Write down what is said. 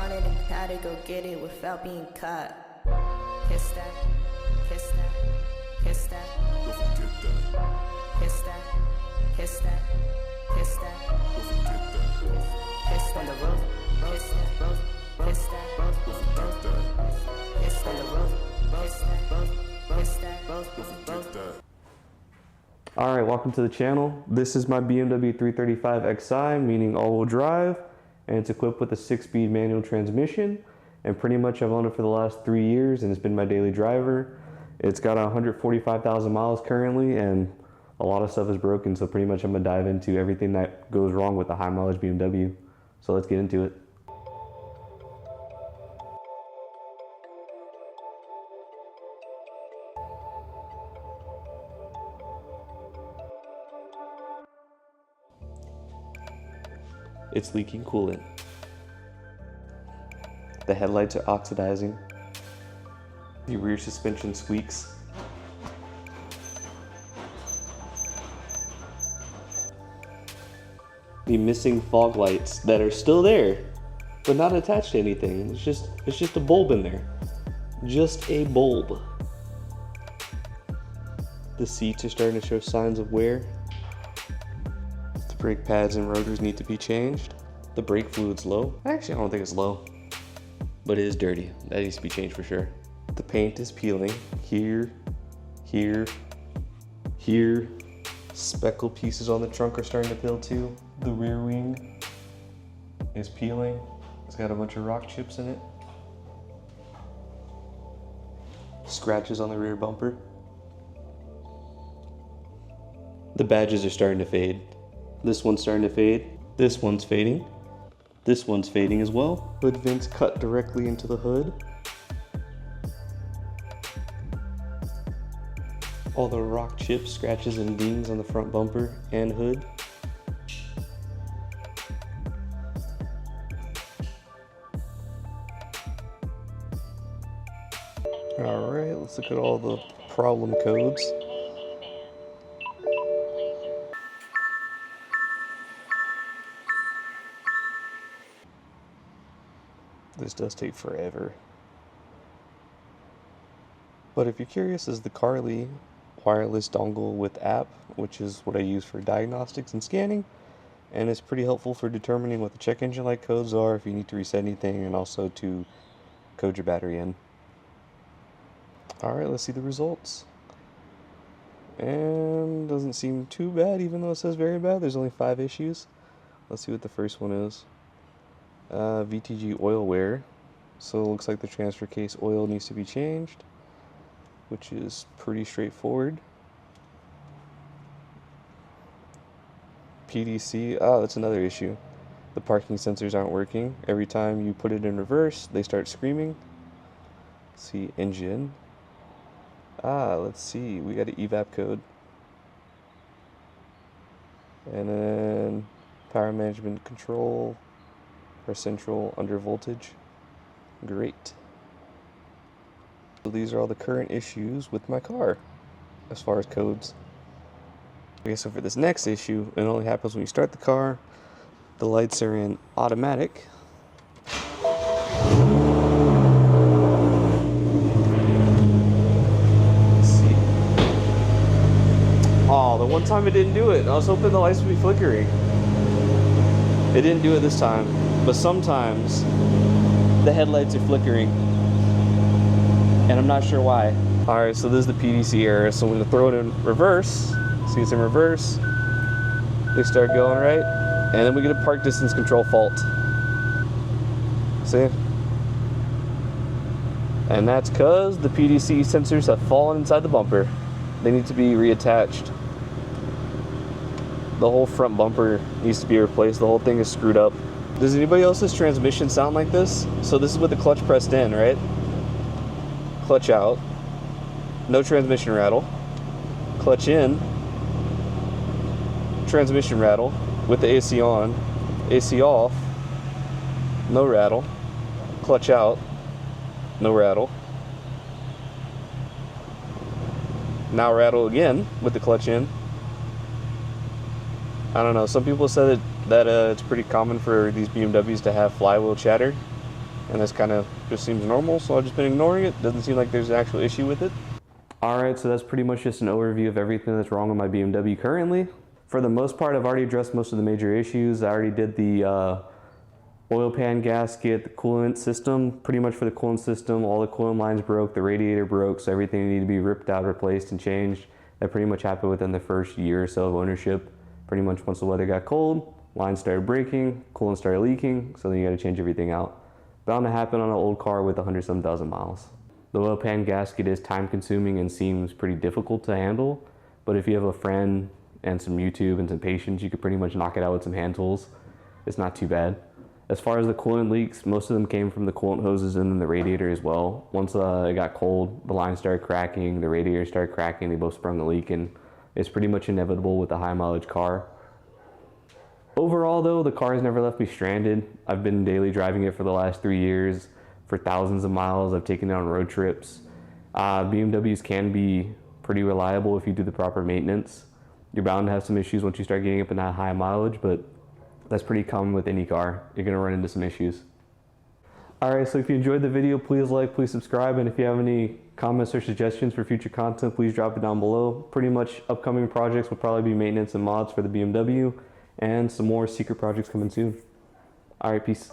wanted and had to go get it without being caught. Kiss that, kiss that, kiss that. Don't forget that. Kiss that, kiss that, kiss that. Don't forget that. Kiss on the roof, kiss that, roof, kiss that, roof, Don't forget that. kiss on the roof, kiss that, roof, kiss that, roof, Don't forget that. Alright, welcome to the channel. This is my BMW 335 Xi, meaning all-wheel drive, and it's equipped with a 6-speed manual transmission, and pretty much I've owned it for the last 3 years, and it's been my daily driver. It's got 145,000 miles currently, and a lot of stuff is broken, so pretty much I'm going to dive into everything that goes wrong with a high-mileage BMW. So let's get into it. It's leaking coolant. The headlights are oxidizing. The rear suspension squeaks. The missing fog lights that are still there, but not attached to anything. It's just a bulb in there. Just a bulb. The seats are starting to show signs of wear. The brake pads and rotors need to be changed. The brake fluid's low. Actually, I don't think it's low, but it is dirty. That needs to be changed for sure. The paint is peeling here, here, here. Speckle pieces on the trunk are starting to peel too. The rear wing is peeling. It's got a bunch of rock chips in it. Scratches on the rear bumper. The badges are starting to fade. This one's starting to fade. This one's fading. This one's fading as well. Hood vents cut directly into the hood. All the rock chips, scratches, and dings on the front bumper and hood. All right, let's look at all the problem codes. This does take forever. But if you're curious, is the Carly wireless dongle with app, which is what I use for diagnostics and scanning, and it's pretty helpful for determining what the check engine light codes are if you need to reset anything, and also to code your battery in. Alright, let's see the results. And doesn't seem too bad, even though it says very bad. There's only 5 issues. Let's see what the first one is. VTG oil wear. So it looks like the transfer case oil needs to be changed, which is pretty straightforward. PDC, that's another issue. The parking sensors aren't working. Every time you put it in reverse, they start screaming. Let's see, engine. Let's see, we got an evap code. And then power management control or central under voltage. Great. So these are all the current issues with my car as far as codes. Okay, so for this next issue, it only happens when you start the car. The lights are in automatic. Let's see. Oh, the one time it didn't do it. I was hoping the lights would be flickering. It didn't do it this time, but sometimes the headlights are flickering, and I'm not sure why. Alright, so this is the PDC error, so I'm going to throw it in reverse. See, it's in reverse. They start going right, and then we get a park distance control fault. See? And that's because the PDC sensors have fallen inside the bumper. They need to be reattached. The whole front bumper needs to be replaced. The whole thing is screwed up. Does anybody else's transmission sound like this? So this is with the clutch pressed in, right? Clutch out. No transmission rattle. Clutch in. Transmission rattle with the AC on. AC off. No rattle. Clutch out. No rattle. Now rattle again with the clutch in. I don't know, some people said that it's pretty common for these BMWs to have flywheel chatter. and this kind of just seems normal, so I've just been ignoring it. Doesn't seem like there's an actual issue with it. Alright, so that's pretty much just an overview of everything that's wrong with my BMW currently. For the most part, I've already addressed most of the major issues. I already did the oil pan gasket, the coolant system. Pretty much for the coolant system, all the coolant lines broke, the radiator broke, so everything needed to be ripped out, replaced, and changed. That pretty much happened within the first year or so of ownership. Pretty much once the weather got cold, lines started breaking, coolant started leaking, so then you gotta change everything out. Bound to happen on an old car with 100-some thousand miles. The oil pan gasket is time consuming and seems pretty difficult to handle, but if you have a friend and some YouTube and some patience, you could pretty much knock it out with some hand tools. It's not too bad. As far as the coolant leaks, most of them came from the coolant hoses and then the radiator as well. Once it got cold, the line started cracking, the radiator started cracking, they both sprung a leak, and it's pretty much inevitable with a high mileage car. Overall though, the car has never left me stranded. I've been daily driving it for the last 3 years for thousands of miles. I've taken it on road trips. BMWs can be pretty reliable if you do the proper maintenance. You're bound to have some issues once you start getting up in that high mileage, but that's pretty common with any car. You're gonna run into some issues. Alright, so if you enjoyed the video, please like, please subscribe, and if you have any comments or suggestions for future content, please drop it down below. Pretty much upcoming projects will probably be maintenance and mods for the BMW, and some more secret projects coming soon. Alright, peace.